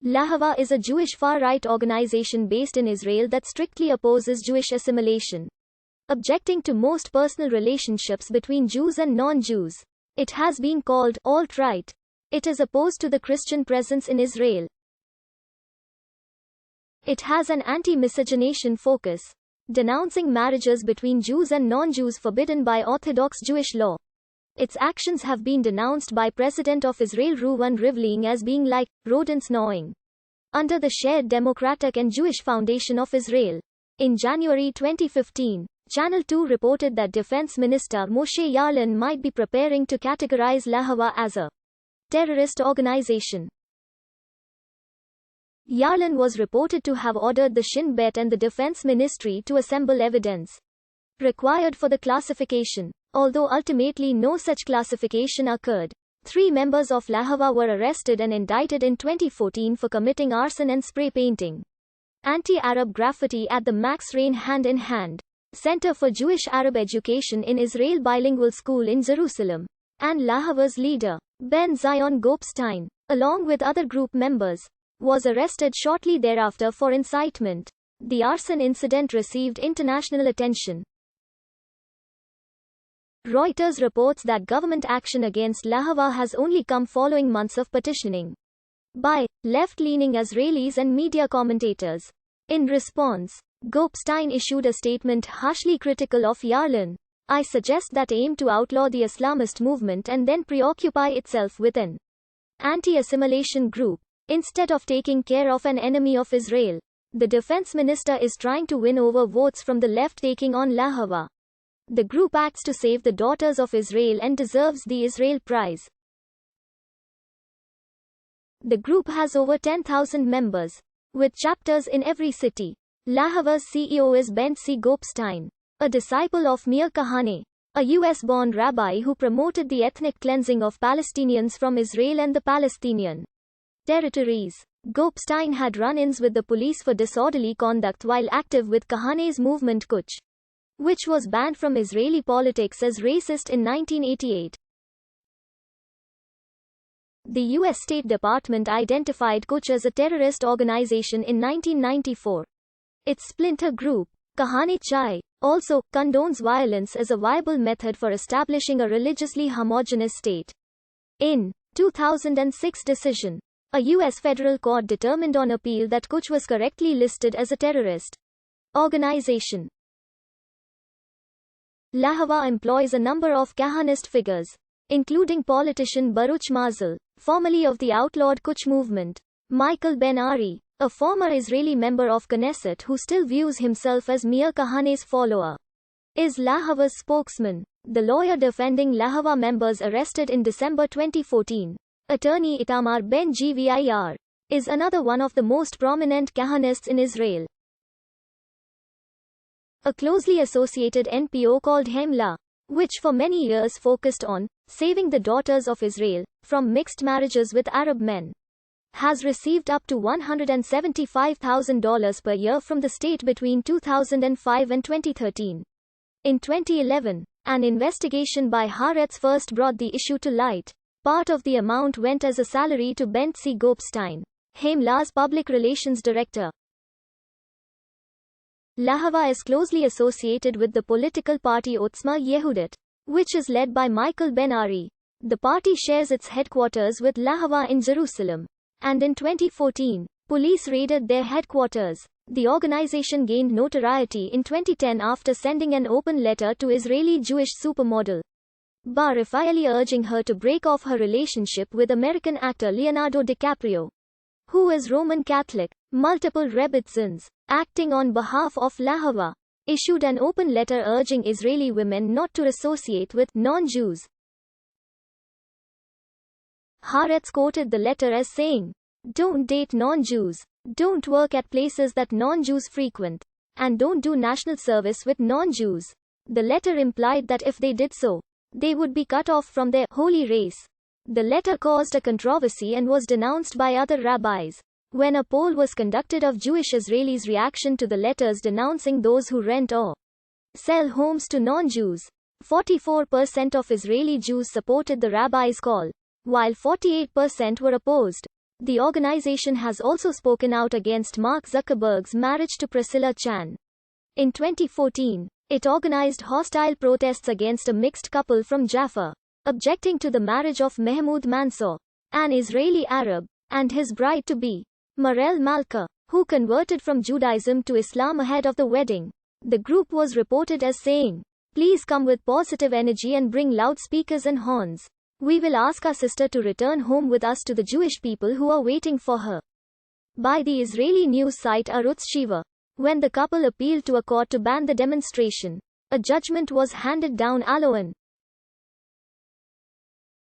Lehava is a Jewish far-right organization based in Israel that strictly opposes Jewish assimilation, objecting to most personal relationships between Jews and non-Jews. It has been called alt-right. It is opposed to the Christian presence in Israel. It has an anti-miscegenation focus, denouncing marriages between Jews and non-Jews forbidden by Orthodox Jewish law. Its actions have been denounced by President of Israel Reuven Rivlin as being like rodents gnawing under the shared Democratic and Jewish Foundation of Israel. In January 2015, Channel 2 reported that Defense Minister Moshe Yaalon might be preparing to categorize Lehava as a terrorist organization. Yaalon was reported to have ordered the Shin Bet and the Defense Ministry to assemble evidence required for the classification. Although ultimately no such classification occurred, 3 members of Lehava were arrested and indicted in 2014 for committing arson and spray painting anti-Arab graffiti at the Max Rain Hand in Hand Center for Jewish Arab Education in Israel Bilingual School in Jerusalem, and Lehava's leader, Ben Zion Gopstein, along with other group members, was arrested shortly thereafter for incitement. The arson incident received international attention. Reuters reports that government action against Lehava has only come following months of petitioning by left-leaning Israelis and media commentators. In response, Gopstein issued a statement harshly critical of Yaalon. "I suggest that aim to outlaw the Islamist movement and then preoccupy itself with an anti-assimilation group, instead of taking care of an enemy of Israel. The defense minister is trying to win over votes from the left taking on Lehava. The group acts to save the daughters of Israel and deserves the Israel Prize." The group has over 10,000 members, with chapters in every city. Lehava's CEO is Bentzi Gopstein, a disciple of Meir Kahane, a US-born rabbi who promoted the ethnic cleansing of Palestinians from Israel and the Palestinian territories. Gopstein had run-ins with the police for disorderly conduct while active with Kahane's movement Kuch, which was banned from Israeli politics as racist in 1988. The U.S. State Department identified Kuch as a terrorist organization in 1994. Its splinter group, Kahane Chai, also condones violence as a viable method for establishing a religiously homogeneous state. In 2006 decision, a U.S. federal court determined on appeal that Kuch was correctly listed as a terrorist organization. Lehava employs a number of Kahanist figures, including politician Baruch Mazel, formerly of the outlawed Kuch movement, Michael Ben-Ari, a former Israeli member of Knesset who still views himself as Meir Kahane's follower, is Lehava's spokesman. The lawyer defending Lehava members arrested in December 2014, attorney Itamar Ben-Gvir, is another one of the most prominent Kahanists in Israel. A closely associated NPO called Hemla, which for many years focused on saving the daughters of Israel from mixed marriages with Arab men, has received up to $175,000 per year from the state between 2005 and 2013. In 2011, an investigation by Haaretz first brought the issue to light. Part of the amount went as a salary to Bentzi Gopstein, Hemla's public relations director. Lehava is closely associated with the political party Otzma Yehudit, which is led by Michael Ben-Ari. The party shares its headquarters with Lehava in Jerusalem, and in 2014, police raided their headquarters. The organization gained notoriety in 2010 after sending an open letter to Israeli Jewish supermodel Bar Refaeli urging her to break off her relationship with American actor Leonardo DiCaprio, who is Roman Catholic. Multiple rebbitzins, acting on behalf of Lehava, issued an open letter urging Israeli women not to associate with non-Jews. Haaretz quoted the letter as saying, "Don't date non-Jews, don't work at places that non-Jews frequent, and don't do national service with non-Jews." The letter implied that if they did so, they would be cut off from their holy race. The letter caused a controversy and was denounced by other rabbis. When a poll was conducted of Jewish Israelis' reaction to the letters denouncing those who rent or sell homes to non-Jews, 44% of Israeli Jews supported the rabbi's call, while 48% were opposed. The organization has also spoken out against Mark Zuckerberg's marriage to Priscilla Chan. In 2014, it organized hostile protests against a mixed couple from Jaffa, objecting to the marriage of Mahmoud Mansour, an Israeli Arab, and his bride-to-be, Marel Malka, who converted from Judaism to Islam ahead of the wedding. The group was reported as saying, "Please come with positive energy and bring loudspeakers and horns. We will ask our sister to return home with us to the Jewish people who are waiting for her." By the Israeli news site Arutz Sheva. When the couple appealed to a court to ban the demonstration, a judgment was handed down alone.